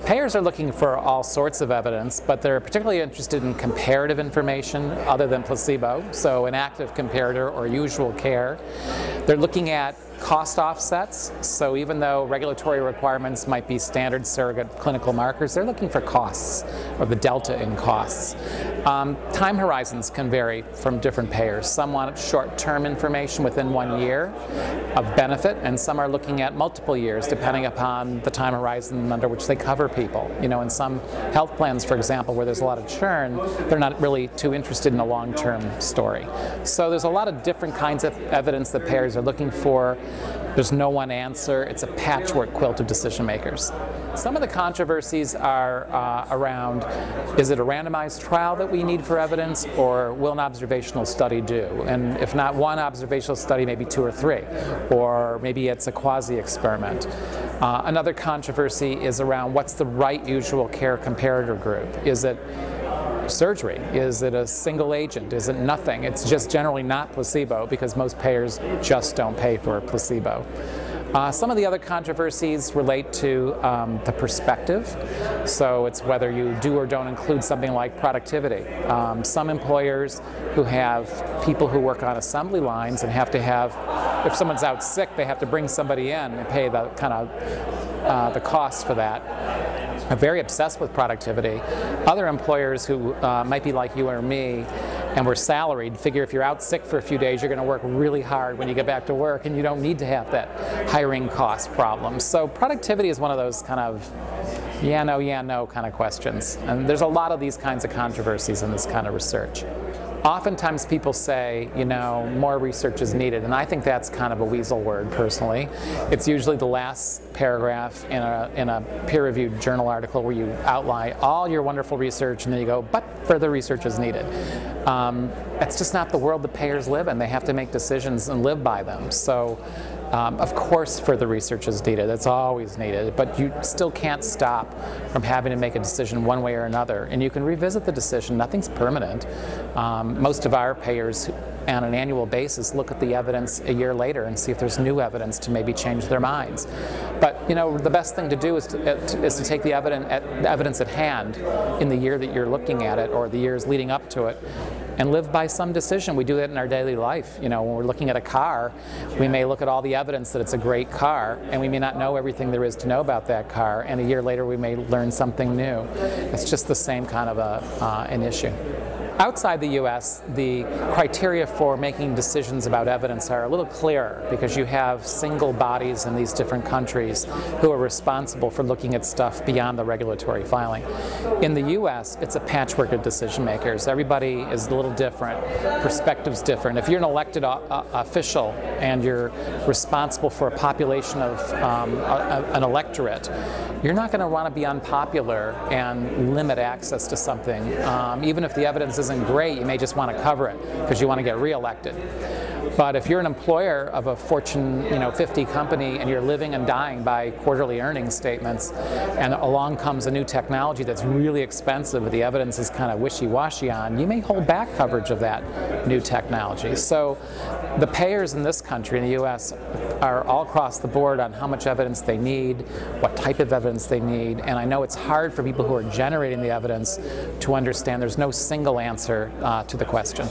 Payers are looking for all sorts of evidence, but they're particularly interested in comparative information other than placebo, so an active comparator or usual care. They're looking at cost offsets, so even though regulatory requirements might be standard surrogate clinical markers, they're looking for costs, or the delta in costs. Time horizons can vary from different payers. Some want short-term information within 1 year of benefit, and some are looking at multiple years depending upon the time horizon under which they cover people. You know, in some health plans, for example, where there's a lot of churn, they're not really too interested in a long-term story. So there's a lot of different kinds of evidence that payers are looking for. There's no one answer. It's a patchwork quilt of decision makers. Some of the controversies are around, is it a randomized trial that we need for evidence, or will an observational study do? And if not one observational study, maybe 2 or 3. Or maybe it's a quasi-experiment. Another controversy is around what's the right usual care comparator group. Is it surgery? Is it a single agent? Is it nothing? It's just generally not placebo because most payers just don't pay for a placebo. Some of the other controversies relate to the perspective. So it's whether you do or don't include something like productivity. Some employers who have people who work on assembly lines and have to have, if someone's out sick, they have to bring somebody in and pay the kind of the cost for that. Are very obsessed with productivity. Other employers who might be like you or me and we're salaried figure if you're out sick for a few days, you're going to work really hard when you get back to work, and you don't need to have that hiring cost problem. So productivity is one of those kind of yeah, no kind of questions. And there's a lot of these kinds of controversies in this kind of research. Oftentimes people say, you know, more research is needed, and I think that's kind of a weasel word personally. It's usually the last paragraph in a peer-reviewed journal article where you outline all your wonderful research and then you go, but further research is needed. That's just not the world the payers live in. They have to make decisions and live by them. So of course further research is needed. It's always needed, but you still can't stop from having to make a decision one way or another, and you can revisit the decision. Nothing's permanent. Most of our payers on an annual basis look at the evidence a year later and see if there's new evidence to maybe change their minds. But you know, the best thing to do is to take the evidence at hand in the year that you're looking at it, or the years leading up to it, and live by some decision. We do that in our daily life. You know, when we're looking at a car, we may look at all the evidence that it's a great car, and we may not know everything there is to know about that car, and a year later we may learn something new. It's just the same kind of an issue. Outside the U.S., the criteria for making decisions about evidence are a little clearer because you have single bodies in these different countries who are responsible for looking at stuff beyond the regulatory filing. In the U.S., it's a patchwork of decision makers. Everybody is a little different. Perspective's different. If you're an elected official and you're responsible for a population of an electorate, you're not going to want to be unpopular and limit access to something. Even if the evidence isn't great, you may just want to cover it because you want to get reelected. But if you're an employer of a Fortune 50 company and you're living and dying by quarterly earnings statements, and along comes a new technology that's really expensive but the evidence is kind of wishy-washy on, you may hold back coverage of that new technology. So the payers in this country, in the U.S., are all across the board on how much evidence they need, what type of evidence they need, and I know it's hard for people who are generating the evidence to understand there's no single answer to the question.